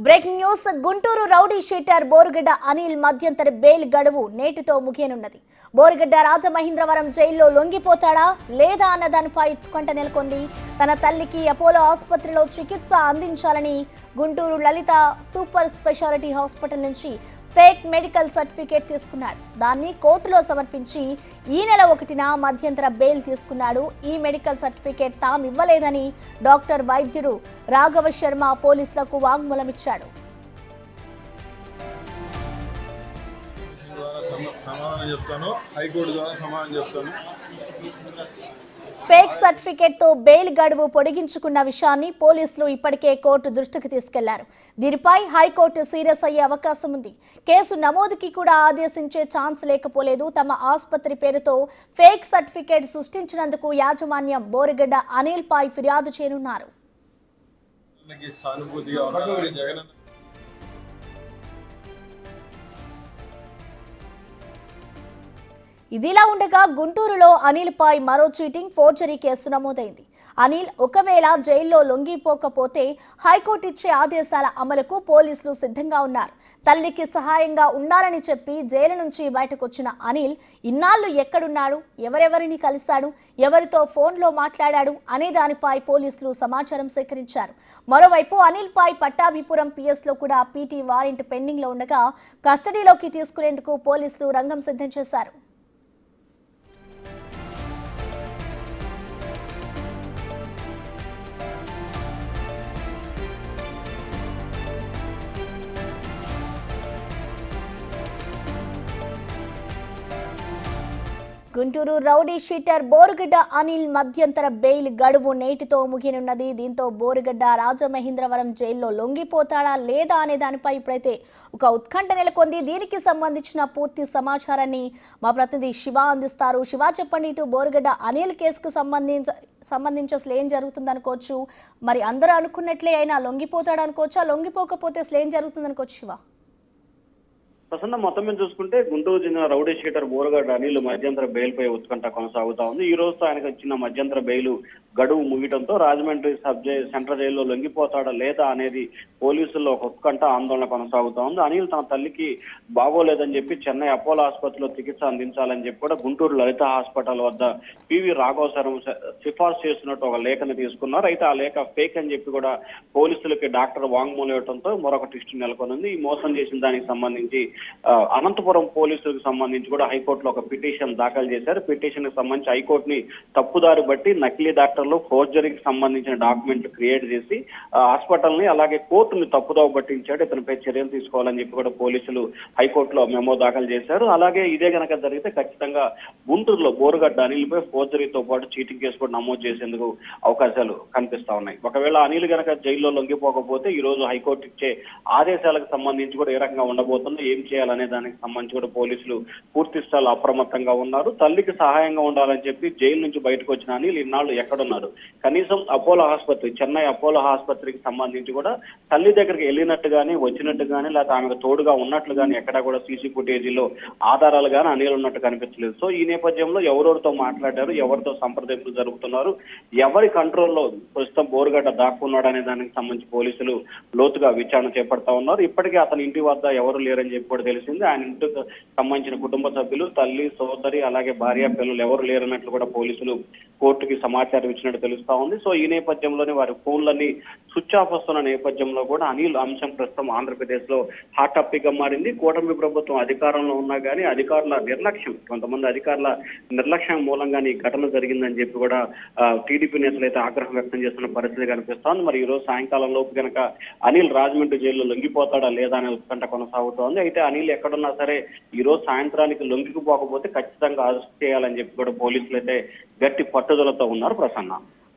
Breaking news Guntur rowdy sheeter Borugadda Anil మధ్యంతర bail గడువు నేటితో ముగియనున్నది. బోరుగడ్డ రాజమహేంద్రవరం జైల్లో లొంగిపోతాడా లేదా అన్న దానిపై ఉత్కంఠ నెలకొంది. తన తల్లికి అపోలో ఆసుపత్రిలో చికిత్స అందించాలని గుంటూరు లలిత సూపర్ స్పెషాలిటీ హాస్పిటల్ నుంచి ఫేక్ మెడికల్ సర్టిఫికేట్ తీసుకున్నాడు. దాన్ని కోర్టులో సమర్పించి ఈ నెల 1న మధ్యంతర బెయిల్ తీసుకున్నాడు. ఈ మెడికల్ సర్టిఫికేట్ తాము ఇవ్వలేదని డాక్టర్ వైద్యుడు రాఘవ శర్మ పోలీసులకు వాంగ్మూలం ఇచ్చాడు. ఫేక్ సర్టిఫికేట్ తో బెయిల్ గడువు పొడిగించుకున్న విషయాన్ని పోలీసులు ఇప్పటికే కోర్టు దృష్టికి తీసుకెళ్లారు. దీనిపై హైకోర్టు సీరియస్ అయ్యే అవకాశం ఉంది. కేసు నమోదుకి కూడా ఆదేశించే ఛాన్స్ లేకపోలేదు. తమ ఆసుపత్రి పేరుతో ఫేక్ సర్టిఫికేట్ సృష్టించినందుకు యాజమాన్యం బోరుగడ్డ అనిల్ పై ఫిర్యాదు చేయనున్నారు. ఇదిలా ఉండగా గుంటూరులో అనిల్ పై మరో చీటింగ్ ఫోర్జరీ కేసు నమోదైంది. అనిల్ ఒకవేళ జైల్లో లొంగిపోకపోతే హైకోర్టు ఇచ్చే ఆదేశాల అమలుకు పోలీసులు సిద్ధంగా ఉన్నారు. తల్లికి సహాయంగా ఉండాలని చెప్పి జైలు నుంచి బయటకొచ్చిన అనిల్ ఇన్నాళ్లు ఎక్కడున్నాడు, ఎవరెవరిని కలిశాడు, ఎవరితో ఫోన్లో మాట్లాడాడు అనే దానిపై పోలీసులు సమాచారం సేకరించారు. మరోవైపు అనిల్ పై పట్టాభిపురం పిఎస్లో కూడా పీటీ వారెంట్ పెండింగ్ లో ఉండగా కస్టడీలోకి తీసుకునేందుకు పోలీసులు రంగం సిద్ధం చేశారు. గుంటూరు రౌడీ షీటర్ బోరుగడ్డ అనిల్ మధ్యంతర బెయిల్ గడువు నేటితో ముగియనున్నది. దీంతో బోరుగడ్డ రాజమహేంద్రవరం జైల్లో లొంగిపోతాడా లేదా అనే దానిపై ఇప్పుడైతే ఒక ఉత్కంఠ నెలకొంది. దీనికి సంబంధించిన పూర్తి సమాచారాన్ని మా ప్రతినిధి శివ అందిస్తారు. శివ, చెప్పండి, ఇటు బోరుగడ్డ అనిల్ కేసుకు సంబంధించి అసలు ఏం జరుగుతుంది అనుకోవచ్చు? మరి అందరూ అనుకున్నట్లే అయినా లొంగిపోతాడు అనుకోవచ్చా? లొంగిపోకపోతే అసలు ఏం జరుగుతుంది అనుకోవచ్చు శివ? ప్రసన్న, మొత్తం మీద చూసుకుంటే గుంటూరు చెందిన రౌడీ షీటర్ బోరుగడ్డ అనిల్ మధ్యంతర బెయిల్ పై ఉత్కంఠ కొనసాగుతా ఉంది. ఈ రోజుతో ఆయనకు వచ్చిన మధ్యంతర బెయిల్ గడువు ముగియడంతో రాజమండ్రి సెంట్రల్ జైల్లో లొంగిపోతాడా లేదా అనేది పోలీసుల్లో ఒక ఉత్కంఠ ఆందోళన కొనసాగుతా ఉంది. అనిల్ తన తల్లికి బాగోలేదని చెప్పి చెన్నై అపోలో ఆసుపత్రిలో చికిత్స అందించాలని చెప్పి కూడా గుంటూరు లలిత హాస్పిటల్ వద్ద పివి రాఘవ శర్మ సిఫార్సు చేస్తున్నట్టు ఒక లేఖను తీసుకున్నారు. అయితే ఆ లేఖ ఫేక్ అని చెప్పి కూడా పోలీసులకి డాక్టర్ వాంగ్మూలం ఇవ్వడంతో మరొక ట్విస్ట్ నెలకొనుంది. ఈ మోసం చేసిన దానికి సంబంధించి అనంతపురం పోలీసులకు సంబంధించి కూడా హైకోర్టులో ఒక పిటిషన్ దాఖలు చేశారు. పిటిషన్ కి సంబంధించి హైకోర్టుని తప్పుదారి బట్టి నకిలీ డాక్టర్లు ఫోర్జరీకి సంబంధించిన డాక్యుమెంట్ క్రియేట్ చేసి హాస్పిటల్ ని అలాగే కోర్టుని తప్పుదోవ పట్టించాడు. ఇతనిపై చర్యలు తీసుకోవాలని చెప్పి కూడా పోలీసులు హైకోర్టులో మెమో దాఖలు చేశారు. అలాగే ఇదే గనక జరిగితే ఖచ్చితంగా గుంటూరులో బోరుగడ్డ అనిల్ పై ఫోర్జరీతో పాటు చీటింగ్ కేసు కూడా నమోదు చేసేందుకు అవకాశాలు కనిపిస్తా ఉన్నాయి. ఒకవేళ అనిల్ గనక జైల్లో లొంగిపోకపోతే ఈ రోజు హైకోర్టు ఇచ్చే ఆదేశాలకు సంబంధించి కూడా ఏ రకంగా ఉండబోతుందో, ఏం చేయాలనే దానికి సంబంధించి కూడా పోలీసులు పూర్తి స్థాయిలో అప్రమత్తంగా ఉన్నారు. తల్లికి సహాయంగా ఉండాలని చెప్పి జైలు నుంచి బయటకు వచ్చిన అనిల్ ఇన్నాళ్ళు ఎక్కడున్నాడు? కనీసం అపోలో ఆసుపత్రి, చెన్నై అపోలో ఆసుపత్రికి సంబంధించి కూడా తల్లి దగ్గరికి వెళ్ళినట్టు కానీ, వచ్చినట్టు కానీ, లేకపోతే ఆమెకు తోడుగా ఉన్నట్లు కానీ ఎక్కడా కూడా సీసీ ఫుటేజీలో ఆధారాలు కానీ అనిల్ ఉన్నట్టు కనిపించలేదు. సో ఈ నేపథ్యంలో ఎవరెవరితో మాట్లాడారు, ఎవరితో సంప్రదింపులు జరుపుతున్నారు, ఎవరి కంట్రోల్లో ప్రస్తుతం బోరుగడ్డ దాక్కున్నాడు అనే దానికి సంబంధించి పోలీసులు లోతుగా విచారణ చేపడతా ఉన్నారు. ఇప్పటికే అతని ఇంటి వద్ద ఎవరు లేరని చెప్పి కూడా తెలిసింది. ఆయన ఇంటికి సంబంధించిన కుటుంబ సభ్యులు, తల్లి, సోదరి, అలాగే భార్య, పిల్లలు ఎవరు లేరన్నట్లు కూడా పోలీసులు కోర్టుకి సమాచారం ఇచ్చినట్టు తెలుస్తా ఉంది. సో ఈ నేపథ్యంలోనే వారి ఫోన్లన్నీ స్విచ్ ఆఫ్ వస్తున్న నేపథ్యంలో కూడా అనిల్ అంశం ప్రస్తుతం ఆంధ్రప్రదేశ్ లో హాట్ టాపిక్ గా మారింది. కూటమి ప్రభుత్వం అధికారంలో ఉన్నా కానీ అధికారుల నిర్లక్ష్యం, కొంతమంది అధికారుల నిర్లక్ష్యం మూలంగానే ఈ ఘటన జరిగిందని చెప్పి కూడా టీడీపీ నేతలు అయితే ఆగ్రహం వ్యక్తం చేస్తున్న పరిస్థితి కనిపిస్తోంది. మరి ఈ రోజు సాయంకాలం లోపు కనుక అనిల్ రాజమండ్రి జైల్లో లొంగిపోతాడా లేదా అనే ఉత్కంఠ కొనసాగుతోంది. అయితే అనిల్ ఎక్కడున్నా సరే ఈ రోజు సాయంత్రానికి లొంగిపోకపోతే ఖచ్చితంగా అరెస్ట్ చేయాలని చెప్పి కూడా పోలీసులు అయితే గట్టి పట్టుదలతో ఉన్నారు. ప్రసన్న,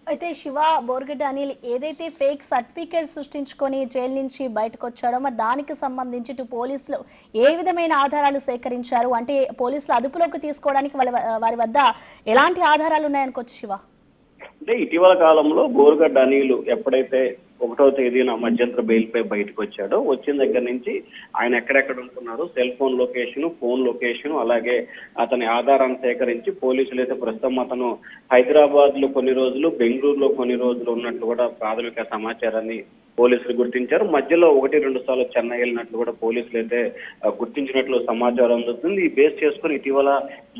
అయితే శివ, బోరుగడ్డ అనిల్ ఏదైతే ఫేక్ సర్టిఫికేట్ సృష్టించుకొని జైలు నుంచి బయటకు వచ్చాడో మరి దానికి సంబంధించి ఇటు పోలీసులు ఏ విధమైన ఆధారాలు సేకరించారు? అంటే పోలీసులు అదుపులోకి తీసుకోవడానికి వారి వద్ద ఎలాంటి ఆధారాలు ఉన్నాయనుకోవచ్చు శివ? అంటే ఇటీవల కాలంలో బోరుగడ్డ అనిల్ ఎప్పుడైతే 1వ తేదీన మధ్యంతర బెయిల్ పై బయటకు వచ్చాడో, వచ్చిన దగ్గర నుంచి ఆయన ఎక్కడెక్కడ ఉంటున్నారు, cell phone location, phone location, అలాగే అతని ఆధారాన్ని సేకరించి పోలీసులు అయితే ప్రస్తుతం అతను హైదరాబాద్ లో కొన్ని రోజులు, బెంగళూరులో కొన్ని రోజులు ఉన్నట్లు కూడా ప్రాథమిక సమాచారాన్ని పోలీసులు గుర్తించారు. మధ్యలో 1-2 సార్లు చెన్నై వెళ్ళినట్లు కూడా పోలీసులు అయితే గుర్తించినట్లు సమాచారం అందుతుంది. ఈ బేస్ చేసుకుని ఇటీవల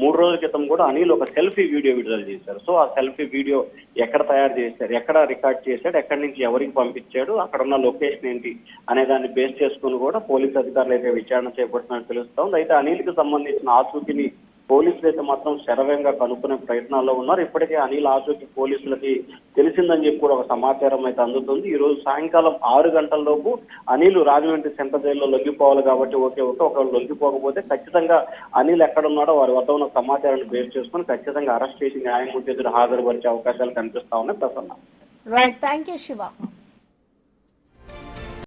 3 రోజుల క్రితం కూడా అనిల్ ఒక సెల్ఫీ వీడియో విడుదల చేశారు. సో ఆ సెల్ఫీ వీడియో ఎక్కడ తయారు చేశారు, ఎక్కడ రికార్డ్ చేశాడు, ఎక్కడి నుంచి ఎవరికి పంపించాడు, అక్కడ ఉన్న లొకేషన్ ఏంటి అనే దాన్ని బేస్ చేసుకుని కూడా పోలీసు అధికారులు అయితే విచారణ చేపడుతున్నట్టు తెలుస్తోంది. అయితే అనిల్కి సంబంధించిన ఆచూకీని పోలీసులు అయితే మాత్రం శరవేగంగా కనుక్కునే ప్రయత్నాల్లో ఉన్నారు. ఇప్పటికే అనిల్ ఆచూకీ పోలీసులకి తెలిసిందని చెప్పి కూడా ఒక సమాచారం అయితే అందుతుంది. ఈ రోజు సాయంకాలం 6 గంటల లోపు అనిల్ రాజమండ్రి సెంట్రల్ జైల్లో లొంగిపోవాలి కాబట్టి ఒకవేళ లొంగిపోకపోతే ఖచ్చితంగా అనిల్ ఎక్కడున్నాడో వారి వద్ద ఉన్న సమాచారాన్ని బేస్ చేసుకుని ఖచ్చితంగా అరెస్ట్ చేసి న్యాయమూర్తి ఎదురు హాజరుపరిచే అవకాశాలు కనిపిస్తా ఉన్నాయి. Prasanna. Right, thank you Shiva.